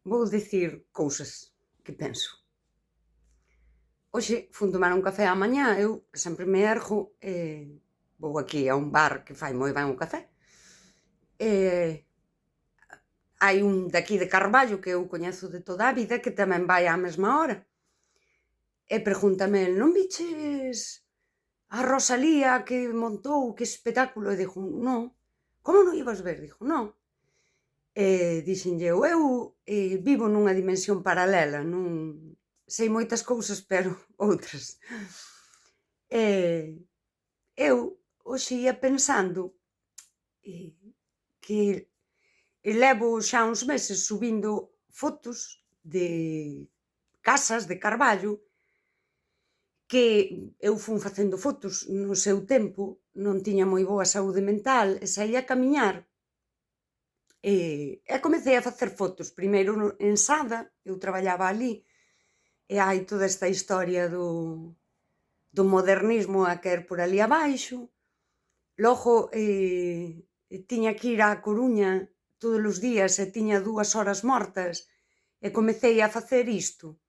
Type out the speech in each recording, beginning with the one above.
vou dicir cousas que penso. Hoxe fun tomar un café á mañá, eu sempre me ergo e vou aquí a un bar que fai moi ben o café. E hai un de aquí de Carballo que eu coñezo de toda a vida que tamén vai á mesma hora. E pregúntame el: "Non viches a Rosalía que montou, que espectáculo?" E dixo: "Non." "Como non ibas ver?" Dixo: "Non." Díxenlle eu: "Vivo nunha dimensión paralela, non sei moitas cousas, pero outras." E eu hoxe ía pensando, eh, que levo xa uns meses subindo fotos de casas de Carballo que eu fun facendo fotos no seu tempo, non tiña moi boa saúde mental e saía a camiñar, e comecei a facer fotos, primeiro en Sada, eu traballaba alí, e hai toda esta historia do modernismo a caer por ali abaixo. Logo, tiña que ir á Coruña tódolos días e tiña 2 horas mortas e comecei a facer isto.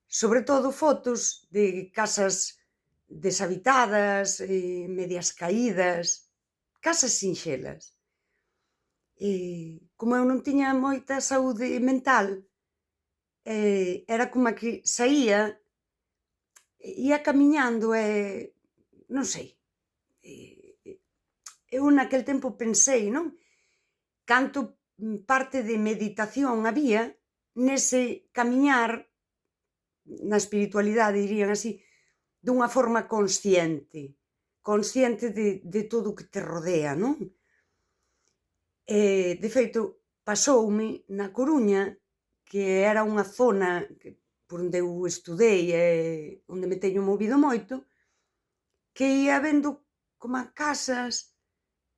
Sobre todo fotos de casas deshabitadas, medias caídas, casas sinxelas. Como eu non tiña moita saúde mental, era coma que saía, ía camiñando e non sei, eu naquel tempo pensei, non, canto parte de meditación había nese camiñar na espiritualidade, dirían así, dunha forma consciente de todo o que te rodea, non? De feito, pasoume na Coruña, que era unha zona que por onde eu estudei e onde me teño movido moito, que ía vendo coma casas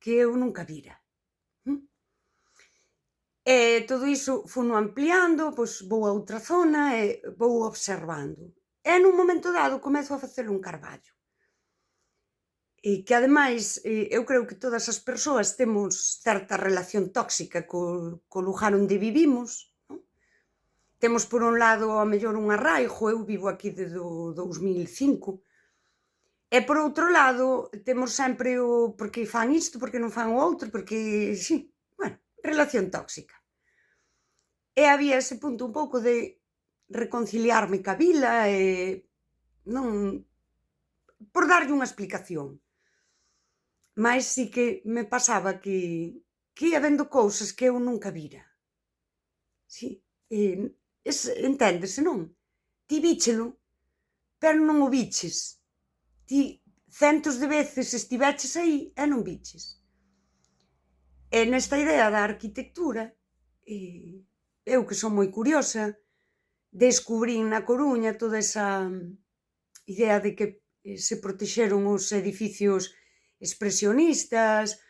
que eu nunca vira. E todo iso fono ampliando, pois vou a outra zona e vou observando. E nun momento dado comezo a facelo un carballo. E que ademais, eu creo que todas as persoas temos certa relación tóxica co lugar onde vivimos, non? Temos por un lado ao mellor un arraigo, eu vivo aquí desde o 2005, e por outro lado temos sempre o por que fan isto, por que non fan o outro, porque si, bueno, relación tóxica. E había ese punto un pouco de reconciliarme ca vila e non por darlle unha explicación. Mais si que me pasaba que ía vendo cousas que eu nunca vira. Si, enténdese, non? Ti víchelo, pero non o viches. Ti centos de veces estiveches aí e non viches. E nesta idea da arquitectura, eu que son moi curiosa, descubrín na Coruña toda esa idea de que se protexeron os edificios expresionistas,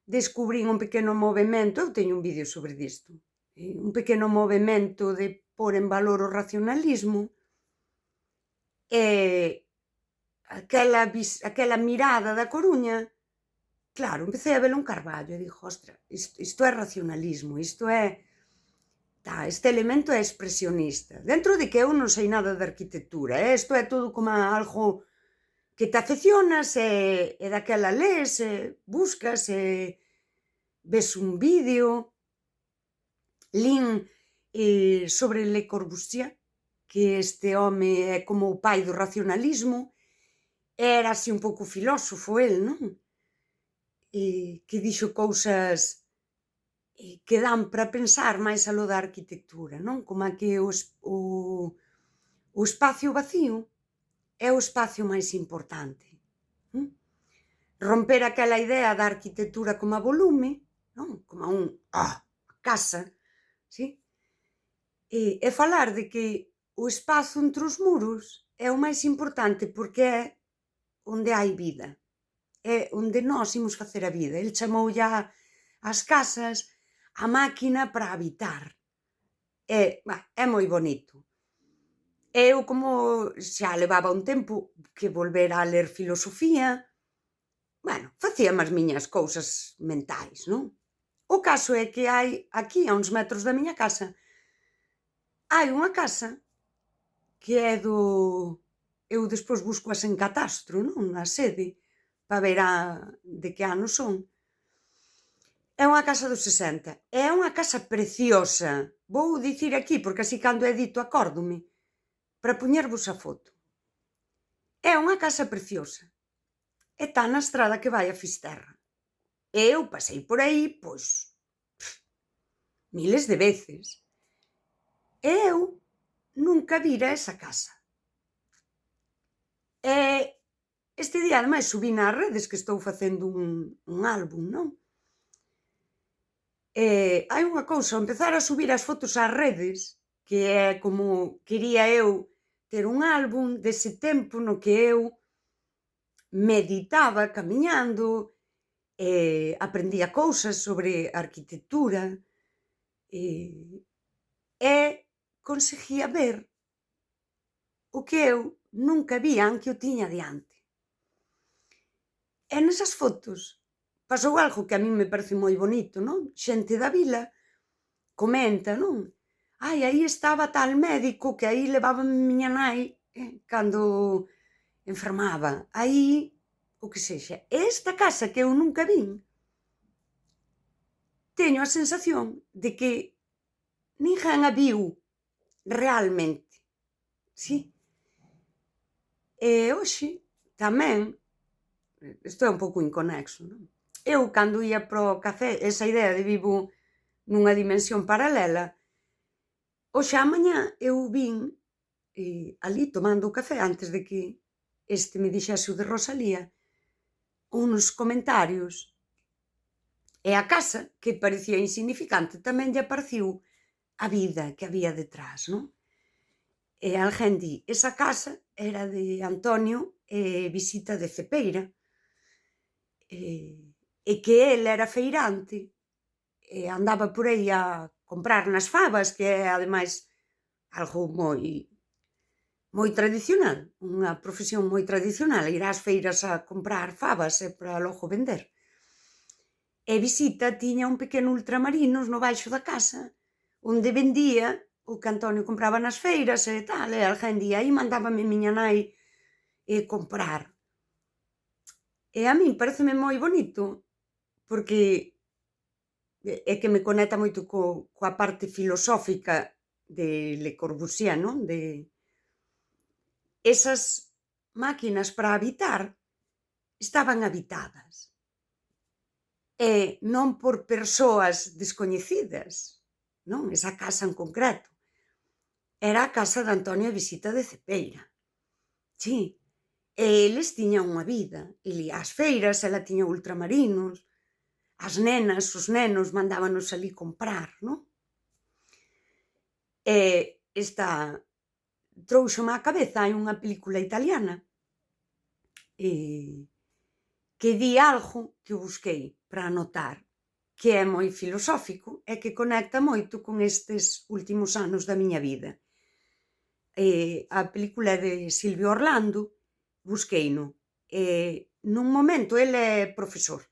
descubrín un pequeno movemento, eu teño un vídeo sobre disto, un pequeno movemento de pór en valor o racionalismo, e aquela mirada da Coruña, claro, empecei a velo en Carballo e dixo: "Ostra, isto é racionalismo, isto é este elemento é expresionista", dentro de que eu non sei nada de arquitectura, isto é todo como algo que te afeccionas e daquela lees e buscas e ves un vídeo. Lin sobre Le Corbusier, que este home é como o pai do racionalismo, era así un pouco filósofo el, non? Que dixo cousas que dan para pensar máis aló da arquitectura, non? Como a que o espacio vacío é o espacio máis importante. Romper aquela idea da arquitectura como a volume, non? Como a casa, si? E falar de que o espazo entre os muros é o máis importante porque é onde hai vida, é onde nós imos facer a vida. El chamoulle ás casas a máquina para habitar. É moi bonito. Eu, como xa levaba un tempo que volvera a ler filosofía, bueno, facíame as miñas cousas mentais, non? O caso é que hai aquí, a uns metros da miña casa, hai unha casa que é do... Eu despois buscoas en Catastro, non? A sede, para ver de que ano son. É unha casa dos 60. É unha casa preciosa. Vou dicir aquí, porque así cando edito acórdome, para poñervos a foto. É unha casa preciosa. E está na estrada que vai a Fisterra. Eu pasei por aí, pois, miles de veces. E eu nunca vira esa casa. E este día, ademais, subí nas redes que estou facendo un álbum, non? Hai unha cousa, ao empezar a subir as fotos ás redes, que é como quería eu ter un álbum dese tempo no que eu meditaba camiñando, aprendía cousas sobre arquitectura, e conseguía ver o que eu nunca vía anque o tiña diante. E nesas fotos pasou algo que a min me parece moi bonito, non? Xente da vila comenta, non? Ai, aí estaba tal médico que aí levaba miña nai cando enfermaba. Aí, o que sexa. E esta casa que eu nunca vin, teño a sensación de que ninguén a viu realmente. Sí? E hoxe tamén, isto é un pouco inconexo, non? Eu, cando ia pro café, esa idea de vivo nunha dimensión paralela, hoxe á mañá eu vin ali tomando o café antes de que este me dixese o de Rosalía, uns comentarios, e a casa, que parecía insignificante, tamén lle apareciu a vida que había detrás, non? E alguén di, esa casa era de Antonio Visita de Cepeira, e que el era feirante, e andaba por aí a comprar nas fabas, que é, ademais, algo moi tradicional, unha profesión moi tradicional, ir ás feiras a comprar fabas e para logo vender. E Visita tiña un pequeno ultramarinos no baixo da casa, onde vendía o que Antonio compraba nas feiras e tal, e alguén día aí mandábame miña nai comprar. E a min pareceme moi bonito, porque é que me conecta moito coa parte filosófica de Le Corbusier, non? De esas máquinas para habitar estaban habitadas. E non por persoas descoñecidas, non? Esa casa en concreto. Era a casa de Antonio Visita de Cepeira. Sí. E eles tiñan unha vida. El ía ás feiras, ela tiña ultramarinos, as nenas, os nenos mandábanos alí comprar, non? E trouxome á cabeza, hai unha película italiana que di algo que eu busquei para anotar, que é moi filosófico e que conecta moito con estes últimos anos da miña vida. A película é de Silvio Orlando, busqueino. Nun momento, el é profesor.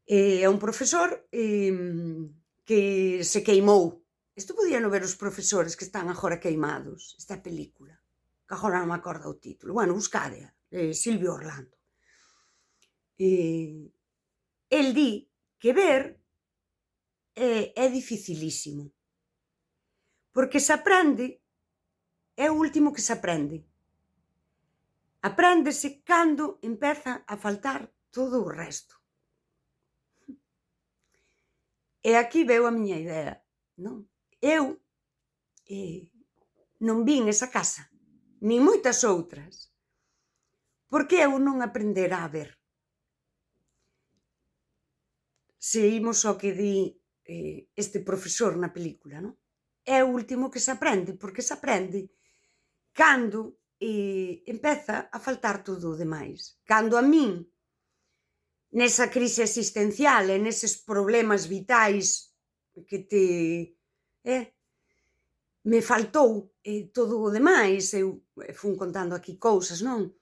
É un profesor que se queimou. Isto podían ver os profesores que están agora queimados, esta película, que agora non me acordo o título. Bueno, buscádea, Silvio Orlando. El di que ver é dificilísimo, porque se aprende, é o último que se aprende. Apréndese cando empeza a faltar todo o resto. E aquí veu a miña idea, non? Eu non vin esa casa, nin moitas outras, porque eu non aprendera a ver. Seguimos ao que di este profesor na película, non? É o último que se aprende, porque se aprende cando empeza a faltar todo o demais. Cando a min, nesa crise existencial e neses problemas vitais que me faltou todo o demais, eu fun contando aquí cousas, non?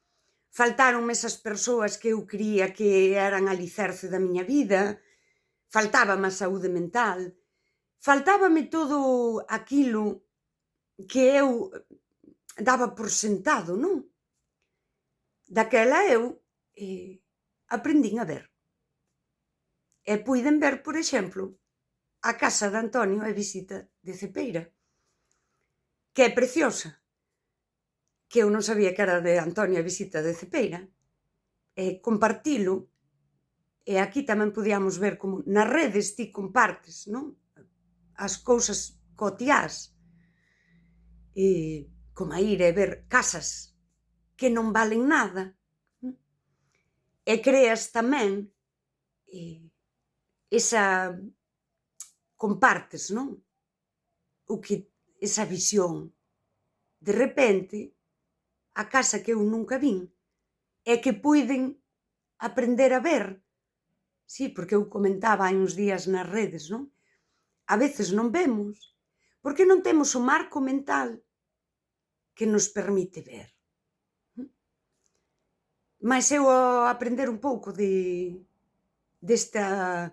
Faltáronme esas persoas que eu cría que eran alicerce da miña vida, faltábame a saúde mental, faltábame todo aquilo que eu daba por sentado, non? Daquela eu aprendín a ver. E puiden ver, por exemplo, a casa de Antonio e Visita de Cepeira, que é preciosa, que eu non sabía que era de Antonio e Visita de Cepeira, e compartilo, e aquí tamén podíamos ver como nas redes ti compartes, non? As cousas cotiás, como a ir e ver casas que non valen nada, e creas tamén esa compartes, non? O que esa visión. De repente, a casa que eu nunca vin e que puiden aprender a ver. Sí, porque eu comentaba hai uns días nas redes, non? A veces non vemos, porque non temos o marco mental que nos permite ver. Mais eu ao aprender un pouco desta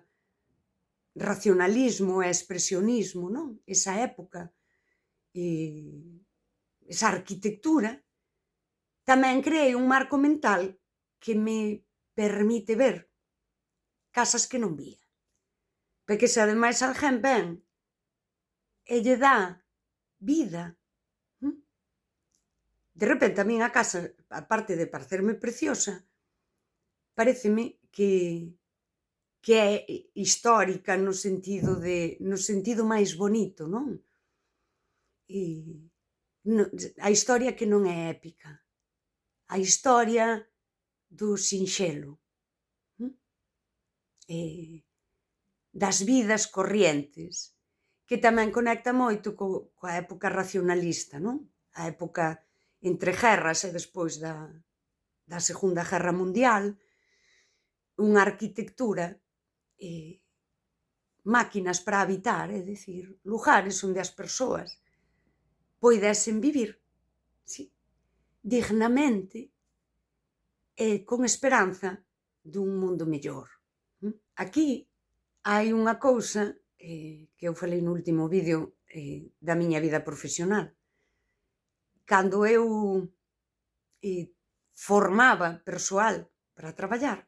racionalismo e expresionismo, non? Esa época, esa arquitectura, tamén creei un marco mental que me permite ver casas que non vía. Porque se ademais alguén ven e lle dá vida, de repente a min a casa, aparte de parecerme preciosa, paréceme que é histórica no sentido máis bonito, non? A historia que non é épica, a historia do sinxelo, das vidas corrientes, que tamén conecta moito coa época racionalista, non? A época entre guerras e despois da Segunda Guerra Mundial, unha arquitectura, máquinas para habitar, é dicir, lugares onde as persoas poidesen vivir, sí, dignamente e con esperanza dun mundo mellor. Aquí hai unha cousa que eu falei no último vídeo da miña vida profesional. Cando eu formaba persoal para traballar,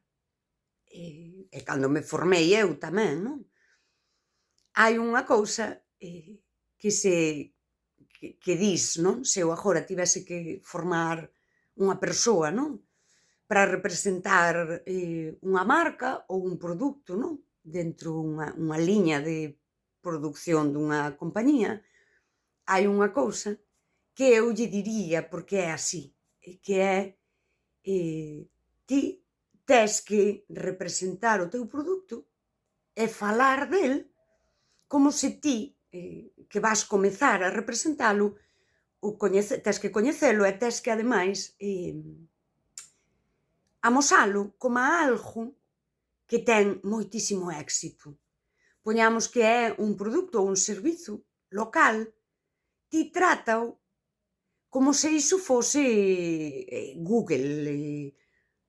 e cando me formei eu tamén, non? Hai unha cousa que dis, non? Se eu agora tivese que formar unha persoa, non? Para representar unha marca ou un produto, non? Dentro unha liña de produción dunha compañía, hai unha cousa que eu lle diría, porque é así, que é ti tes que representar o teu produto e falar del como se ti, que vas comezar a representalo, tes que coñecelo e tes que ademais amosalo como algo que ten moitísimo éxito. Poñamos que é un produto ou un servizo local, ti trátao como se iso fose Google,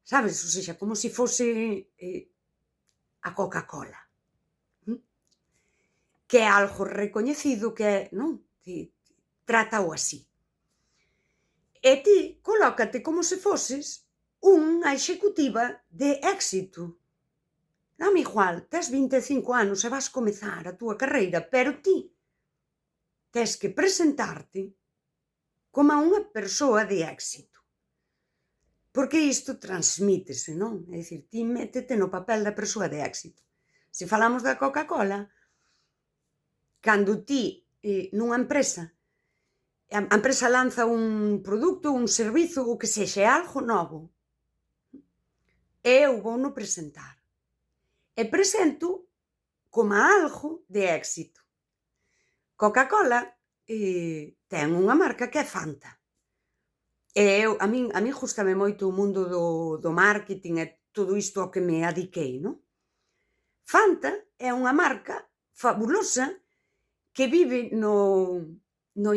sabes? Ou sexa, como se fose a Coca-Cola, que é algo recoñecido, que é, non? Trátao así. E ti colócate como se foses unha executiva de éxito. Dame igual, tes 25 anos e vas comezar a túa carreira, pero ti tes que presentarte como unha persoa de éxito. Porque isto transmítese, non? É dicir, ti métete no papel da persoa de éxito. Se falamos da Coca-Cola, cando ti, nunha empresa, a empresa lanza un produto, un servizo, o que sexa, é algo novo, eu vou no presentar. E presento como algo de éxito. Coca-Cola ten unha marca que é Fanta. E a min gústame moito o mundo do marketing e todo isto ao que me adiquei, non? Fanta é unha marca fabulosa que vive no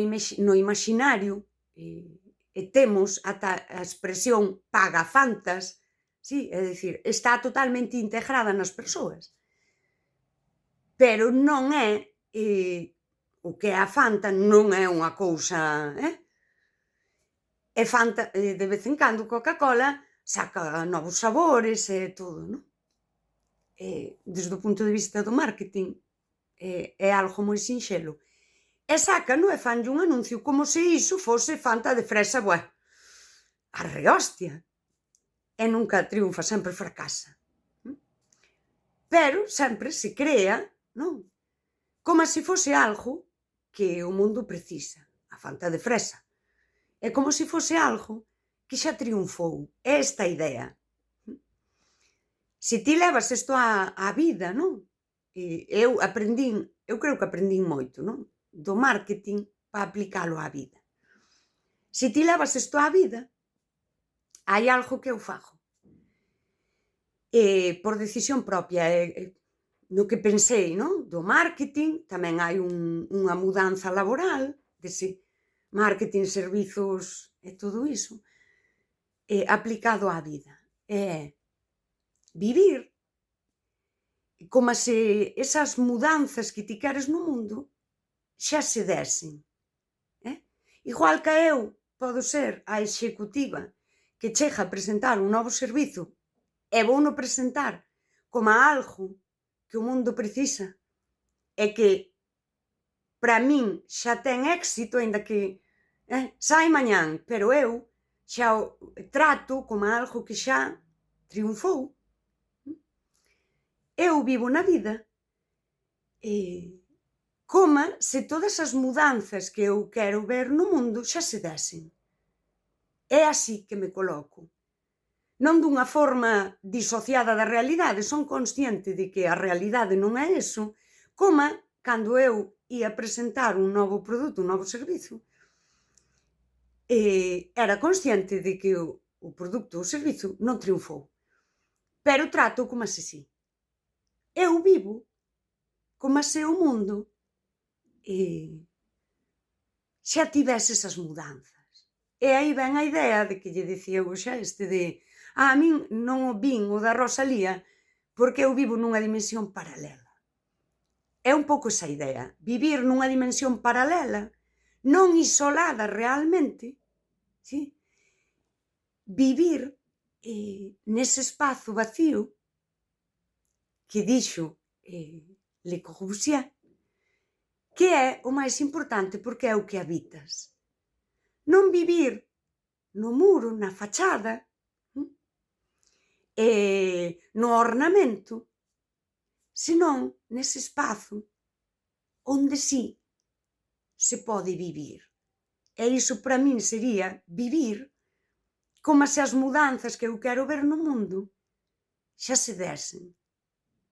imaxinario, e temos ata a expresión pagafantas, sí, é dicir, está totalmente integrada nas persoas. Pero non é o que é a Fanta non é unha cousa, e Fanta, de vez en cando Coca-Cola saca novos sabores e todo, non? Desde o punto de vista do marketing, é algo moi sinxelo. E sácano e fanlle un anuncio como se iso fose Fanta de fresa, bué, arrehostia, e nunca triunfa, sempre fracasa. Pero sempre se crea, non? Como se fose algo que o mundo precisa, a Fanta de fresa. É como se fose algo que xa triunfou, é esta a idea. Se ti levas isto á vida, non? Eu creo que aprendín moito, non? Do marketing para aplicalo á vida. Se ti levas isto á vida, hai algo que eu fago. Por decisión propia, no que pensei, non? Do marketing, tamén hai unha mudanza laboral, dese marketing, servizos e todo iso, aplicado á vida. Vivir como se esas mudanzas que ti queres no mundo xa se desen. Igual que eu podo ser a executiva que chega a presentar un novo servizo e vouno presentar como algo que o mundo precisa e que para min xa ten éxito, aínda que sai mañán, pero eu xa o trato como algo que xa triunfou. Eu vivo na vida como se todas as mudanzas que eu quero ver no mundo xa se desen. É así que me coloco. Non dunha forma disociada da realidade, son consciente de que a realidade non é eso, como cando eu ia presentar un novo produto, un novo servizo, era consciente de que o produto ou servizo non triunfou, pero trato como se si. Eu vivo como se o mundo xa tivese esas mudanzas. E aí ven a idea de que lle dicía eu xa a min non o vin o da Rosalía porque eu vivo nunha dimensión paralela. É un pouco esa idea, vivir nunha dimensión paralela, non isolada realmente, si? Vivir nese espazo vacío que dixo Le Corbusier, que é o máis importante porque é o que habitas. Non vivir no muro, na fachada, no ornamento, senón nese espazo onde si se pode vivir. E iso para min sería vivir como se as mudanzas que eu quero ver no mundo xa se desen.